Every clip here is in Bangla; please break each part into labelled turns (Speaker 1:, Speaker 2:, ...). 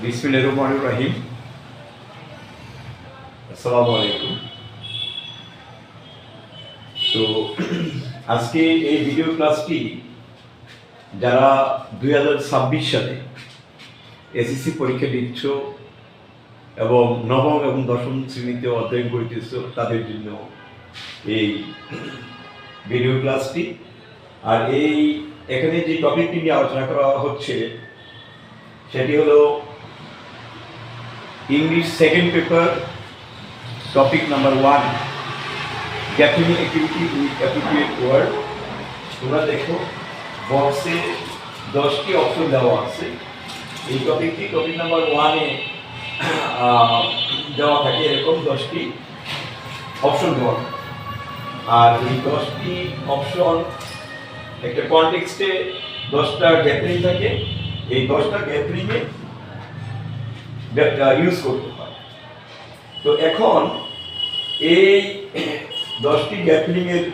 Speaker 1: বিসমিল্লাহির রহমানির রহিম। আসসালামু আলাইকুম। তো আজকে এই ভিডিও ক্লাসটি যারা 2026 সালে এসএসসি পরীক্ষা দিচ্ছ এবং নবম এবং দশম শ্রেণীতে অধ্যয়ন করিতেছ তাদের জন্য এই ভিডিও ক্লাসটি। আর এখানে যে টপিকটি নিয়ে আলোচনা করা হচ্ছে সেটি হলো English second paper, topic number 1, gapping activity with appropriate word. তোমরা দেখো বক্সে 10টি অপশন দেওয়া আছে। এই টপিক নাম্বার 1-এ দেওয়া থাকে এরকম 10টি অপশন দেওয়া। আর এই 10টি অপশন একটা কনটেক্সটে 10টা গ্যাপিং থাকে। এই 10টা গ্যাপিংয়ে ইউজ করতে হয়। তো এখন এই 10টি গ্যাপিং এর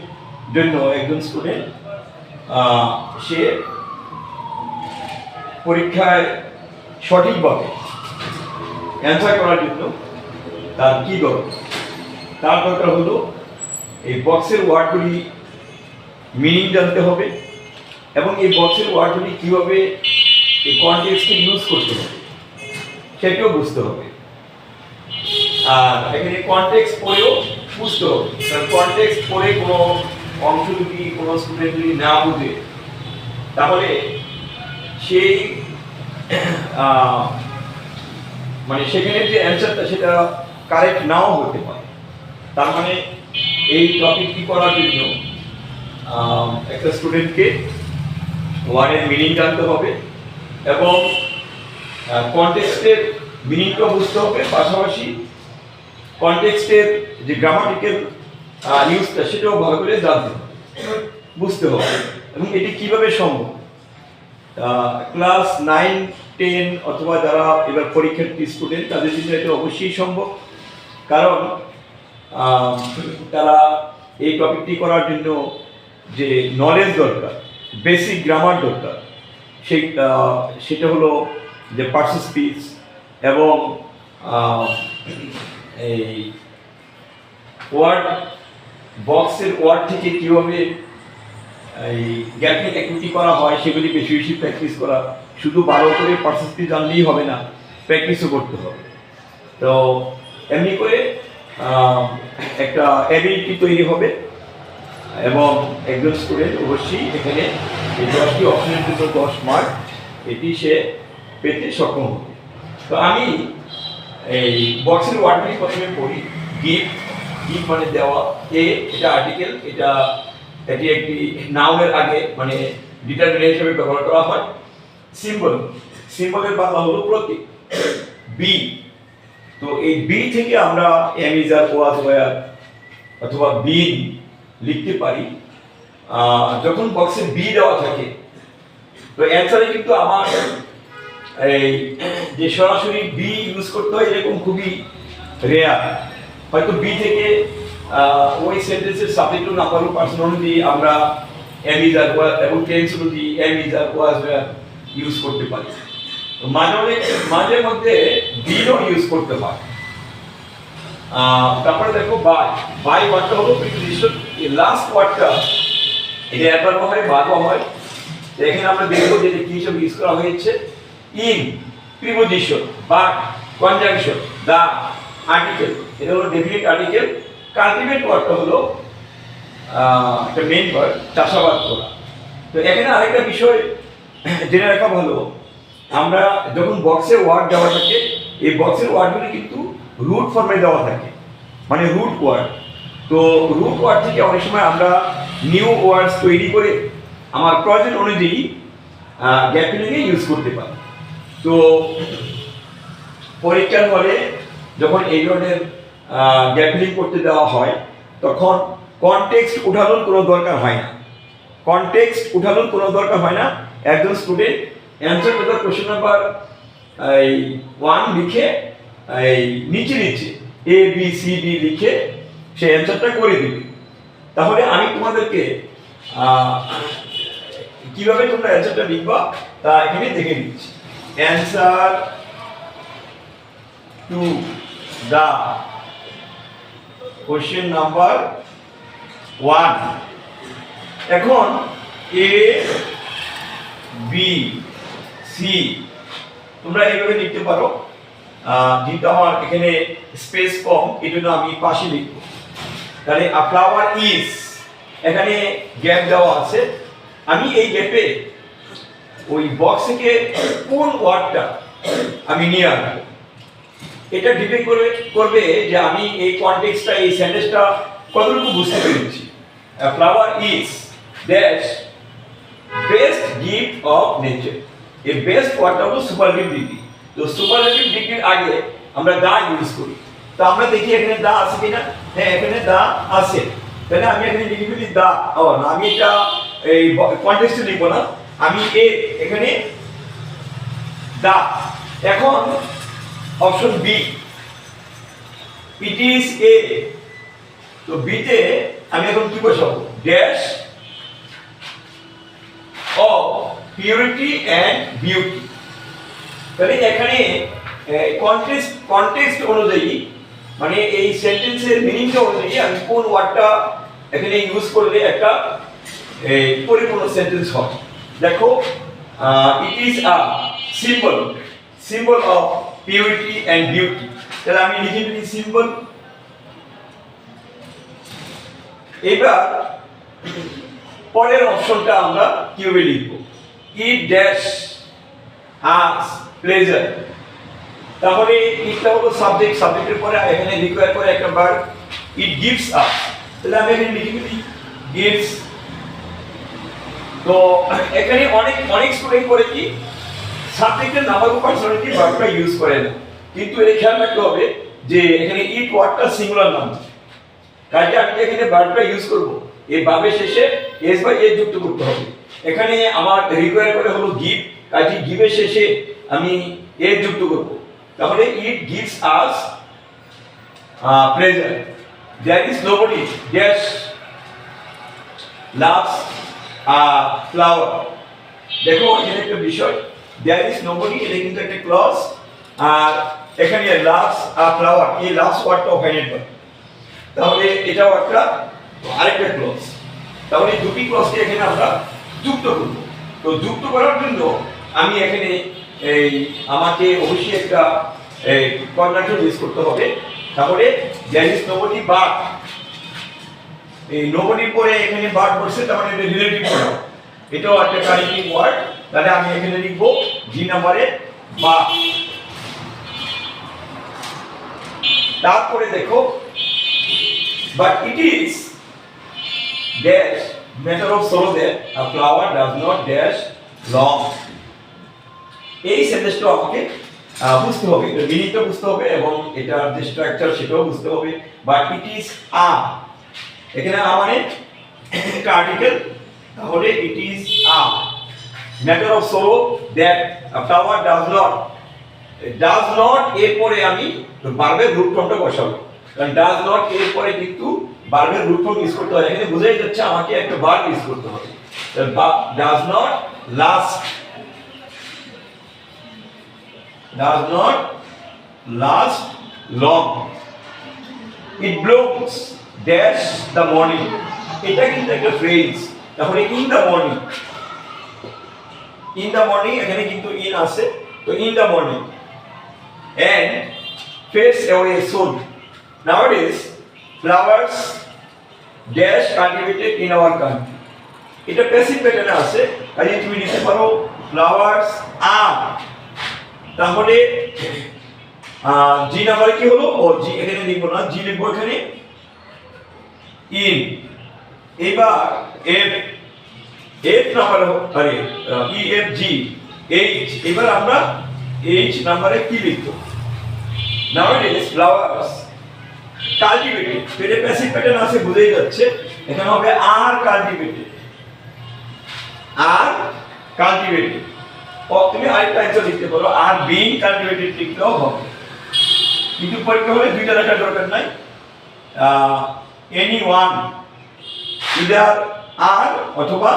Speaker 1: জন্য একজন স্টুডেন্ট সে পরীক্ষায় সঠিকভাবে অ্যান্সার করার জন্য তার কি দরকার? তার দরকার হলো এই বক্সের ওয়ার্ডগুলি মিনিং জানতে হবে এবং এই বক্সের ওয়ার্ডগুলি কীভাবে এই কনটেক্সটে ইউজ করতে হবে সেটাও বুঝতে হবে। আর এখানে কনটেক্সট পড়েও বুঝতে হবে। কারণ কনটেক্সট পড়ে কোনো অংশ যদি কোনো স্টুডেন্ট যদি না বুঝে তাহলে সেই মানে সেখানে যে অ্যান্সারটা সেটা কারেক্ট নাও হতে পারে। তার মানে এই টপিকটি করার জন্য একটা স্টুডেন্টকে ওয়ার্ডের মিনিং জানতে হবে এবং কনটেক্সটের মিনিংটা বুঝতে হবে, পাশাপাশি কনটেক্সটের যে গ্রামাটিক্যাল ইউজটা সেটাও ভালো করে জানতে হবে, বুঝতে হবে। এবং এটি কিভাবে সম্ভব? ক্লাস 9, 10 অথবা যারা এবার পরীক্ষার্থী স্টুডেন্ট তাদের জন্য এটা অবশ্যই সম্ভব। কারণ তারা এই টপিকটি করার জন্য যে নলেজ দরকার, বেসিক গ্রামার দরকার, সেটা হলো যে পার্সন স্পিচ এবং এই ওয়ার্ড বক্সের ওয়ার্ড থেকে কীভাবে এই গ্যাপিং অ্যাক্টিভিটি করা হয় সেগুলি বেশি বেশি প্র্যাকটিস করা। শুধু ভালো করে পার্সন স্পিচ জানলেই হবে না, প্র্যাকটিসও করতে হবে। তো এমনি করে একটা অ্যাবিলিটি তৈরি হবে এবং একজন স্টুডেন্ট অবশ্যই এখানে এই 10টি অপশনের জন্য 10 মার্ক এটি সে পেতে সক্ষম হবে। তো আমি এই বক্সের ওয়ার্ডগুলি প্রথমে পড়ি। গিভ মানে দেওয়া, এটা আর্টিকেল, এটি একটি নাউনের আগে মানে ডিটারমিনেন্ট হিসেবে ব্যবহার করা হয়। সিম্বলের বাংলা হলো প্রতীক। বি, তো এই বি থেকে আমরা am is are, was, were অথবা বিন লিখতে পারি। যখন বক্সে বি দেওয়া থাকে তো অ্যান্সারে কিন্তু আমার এই যে সরাসরি বি ইউজ করতে হয় এরকম খুবই রেয়ার। হয়তো বি থেকে ওই সেন্টেন্সের সাবজেক্ট ও নাম্বার ও পার্সন অনুযায়ী আমরা এম ইজ আর, ওয়াজ এবং টেন্স অনুযায়ী am is are, was, were use করতে পারি। মাঝে মধ্যে বিনও ইউজ করতে হয়। তারপরে দেখো বাই ওয়ার্ডটা হলো প্রিপোজিশন। এই লাস্ট ওয়ার্ডটা এটা একবার হয় বারবার হয়। এখানে আমরা দেখবো যে কি হিসেবে ইউজ করা হয়েছে। In preposition, but conjunction, the article, এটা হলো ডেফিনিট আর্টিকেল। কাল্টিভেট ওয়ার্ডটা হলো একটা মেইন ওয়ার্ড, চাষাবাদ করা। তো এখানে আরেকটা বিষয় জেনে রাখা ভালো, আমরা যখন বক্সের ওয়ার্ড দেওয়া থাকে এই বক্সের ওয়ার্ডগুলি কিন্তু রুট ফর্মে দেওয়া থাকে, মানে রুট ওয়ার্ড। তো রুট ওয়ার্ড থেকে অনেক সময় আমরা নিউ ওয়ার্ডস তৈরি করে আমার প্রয়োজন অনুযায়ী গ্যাপিংয়ে ইউজ করতে পারি। তো পরীক্ষার হলে যখন এই ধরনের গ্যাপিং করতে দেওয়া হয় তখন কনটেক্সট উঠানোর কোনো দরকার হয় না। একজন student answer to the question number 1 লিখে এই নিচে এ বি সি ডি লিখে সে অ্যান্সারটা করে দেবে। তাহলে আমি তোমাদেরকে কিভাবে তোমরা অ্যান্সারটা লিখবা তা এখানে দেখে দিচ্ছি। Answer to the question number 1. এখন A B C তোমরা এইভাবে লিখতে পারো, যেহেতু আমার এখানে স্পেস কম এই জন্য আমি পাশে লিখব। তাহলে আ ফ্লাওয়ার ইজ, এখানে গ্যাপ দেওয়া আছে, আমি এই গ্যাপে ওই বক্স থেকে কোন ওয়ার্ডটা আমি নিয়ে আসবো এটা ডিপেন্ড করবে যে আমি এই কনটেক্সটটা, এই সেন্টেন্সটা কতটুকু বুঝতে পেরেছি। A flower is dash best gift of nature. এই বেস্ট ওয়ার্ডটা হলো সুপারলেটিভ ডিগ্রি। তো সুপারলেটিভ ডিগ্রির আগে আমরা দা ইউজ করি। তো আমরা দেখি এখানে দা আছে কিনা। হ্যাঁ, এখানে দা আছে। তাহলে আমি এখানে লিখে ফেলি দা। না, আমি এটা এই কনটেক্সটে লিখবো না, আমি এখানে দা। এখন option B, it is a. তো বিতে আমি এখন কি বসাবো? Dash of purity and beauty. তাহলে এখানে কনটেক্সট অনুযায়ী, মানে এই সেন্টেন্সের মিনিংটা অনুযায়ী আমি কোন ওয়ার্ডটা এখানে ইউজ করলে একটা পরিপূর্ণ সেন্টেন্স হয়। দেখো, it is a symbol of purity and beauty. তাহলে আমি লিখে ফেলি সিম্বল। এবার পরের অপশনটা আমরা কিভাবে লিখব? It dash us pleasure. তাহলে ইটটা হলো সাবজেক্ট, সাবজেক্টের পরে এখানে রিকোয়ার করে একটা ভার্ব, ইট গিভস আস। তাহলে আমি এখানে লিখে ফেলি গিভস। তো এখানে অনেক স্টুডেন্ট করে কি সাবজেক্টের নাম্বার অফ পার্সোনালিটি ভার্বটা ইউজ করে না, কিন্তু এটা খেয়াল রাখতে হবে যে এখানে ইট ওয়ার্ডটা সিঙ্গুলার নাম্বার, কাজে আমি এখানে ভার্বটা ইউজ করব, এই ভার্বের শেষে এস বাই এস যুক্ত করতে হবে। এখানে আমার রিকোয়ার করে হলো গিভ, কাজে গিভের শেষে আমি এস যুক্ত করব। তাহলে it gives us pleasure. There is nobody dash loves a flower. দেখো এখানে একটা বিষয়, দেয়ার ইজ নোবডি, এটা কিন্তু একটা ক্লজ, আর এখানে লাভস আ ফ্লাওয়ার, এই লাভস ওয়ার্ডটা ফাইনাইট ভার্ব। তাহলে এটাও একটা আরেকটা ক্লজ। তাহলে দুটি ক্লজকে এখানে আমরা যুক্ত করব। তো যুক্ত করার জন্য আমি এখানে আমাকে অবশ্যই একটা কনজাংশন ইউজ করতে হবে। তাহলে দেয়ার ইজ নোবডি বাট, এই নোবডির পরে এখানে বাট বসছে, তার মানে এটা রিলেটিভ প্রোনাউন, এটাও একটা কানেক্টিং ওয়ার্ড। তাহলে আমি এখানে লিখব জি নাম্বারে বা। তারপরে দেখো, but it is dash matter of sorrow that a flower does not dash long. এই সেন্টেন্সটা আমাকে বুঝতে হবে, এটা মিনিংটা বুঝতে হবে এবং এটার যে স্ট্রাকচার সেটাও বুঝতে হবে। বাট ইট ইজ আ, এখানে আ মানে একটা আর্টিকেল, তাহলে it is a matter of sorrow that a flower does not এর পরে আমি ভার্বের রুট ফর্মটা বসাবো, কারণ ডাজ নট এর পরে কিন্তু ভার্বের রুট ফর্ম ইউজ করতে হয়। এখানে বোঝাই যাচ্ছে আমাকে একটা ভার্ব ইউজ করতে হবে। Does not last long. It blooms dash the morning, এটা কিন্তু একটা ফ্রেজ। তাহলে ইন দ্য মর্নিং, এখানে কিন্তু ইন আছে, তো in the morning. and fades away soon. Nowadays, flowers dash cultivated in our country. এটা প্যাসিভ প্যাটার্নে আছে, কাজে তুমি লিখতে পারো flowers are। তাহলে জি নাম্বারে কি হলো? ও জি এখানে লিখবো না, জি লিখবো এখানে ইন। এবার এফ নাম্বারে আরে ই এফ জি এইচ। এবার আমরা এইচ নাম্বারে কি লিখবো? Nowadays flowers cultivated, এটা প্যাসিভ প্যাটার্ন আছে, বুঝেই যাচ্ছে। এখানে হবে আর কাল্টিভেটেড। তুমি আরেকটা অ্যান্সার লিখতে পারো, আর বিং কাল্টিভেটেড লিখলেও হবে, কিন্তু পরীক্ষা হলে দুইটা লেখার দরকার নাই। এনি ওয়ান, ইদার আর অথবা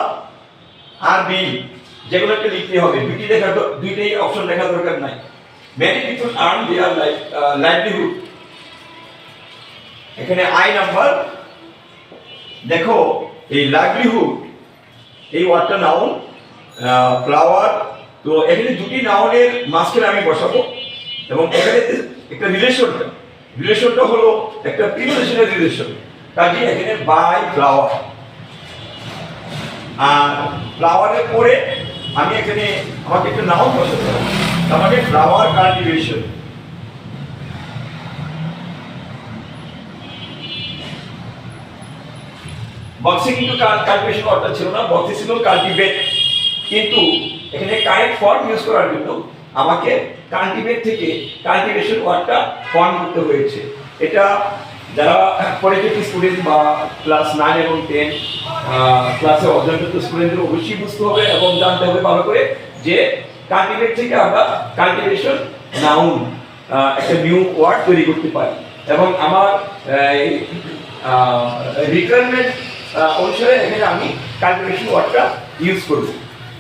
Speaker 1: আর বিং, যেগুলো একটা লিখতে হবে। দুইটাই অপশন লেখার দরকার নাই। many people earn their livelihood. এখানে আই নাম্বার দেখো, এই লাইভলিহুড এই ওয়ার্ডটা নাউন, ফ্লাওয়ার। তো এখানে দুটি নাউনের মাঝখানে আমি বসাবো এবং এখানে একটা রিলেশনটা হলো একটা প্রিপোজিশনের রিলেশন। কাজে এখানে বাই ফ্লাওয়ার, আর ফ্লাওয়ারের পরে আমি এখানে আমাকে একটা নাউন বসাতে হবে, তার মানে ফ্লাওয়ার কাল্টিভেশন। বক্সে কিন্তু কাল্টিভেশন ওয়ার্ডটা ছিল না, বক্সে ছিল কাল্টিভেট। কিন্তু এখানে কারেক্ট ফর্ম ইউজ করার জন্য আমাকে কাল্টিভেট থেকে কাল্টিভেশন ওয়ার্ডটা ফর্ম করতে হয়েছে। এটা যারা পলিটেকনিক স্টুডেন্ট বা ক্লাস 9 এবং 10 ক্লাসে অধ্যয়নরত স্টুডেন্টদের অবশ্যই বুঝতে হবে এবং জানতে হবে ভালো করে যে কাল্টিভেট থেকে আমরা কাল্টিভেশন নাউন একটা নিউ ওয়ার্ড তৈরি করতে পারি। এবং আমার রিকোয়ারমেন্ট অনুসারে এখানে আমি কাল্টিভেশন ওয়ার্ডটা ইউজ করব।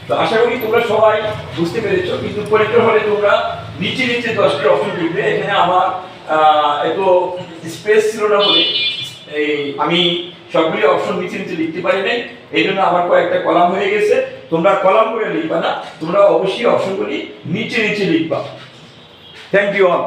Speaker 1: তো আশা করি তোমরা সবাই বুঝতে পেরেছো। কিন্তু পরীক্ষার হলে তোমরা নিচে 10টি অপশন লিখবে। এখানে আমার এত স্পেস ছিল না বলে আমি সবগুলি অপশন নিচে লিখতে পারি নাই, এই জন্য আমার কয়েকটা কলাম হয়ে গেছে। তোমরা কলাম করে লিখবা না, তোমরা অবশ্যই অপশনগুলি নিচে লিখবা। Thank you all.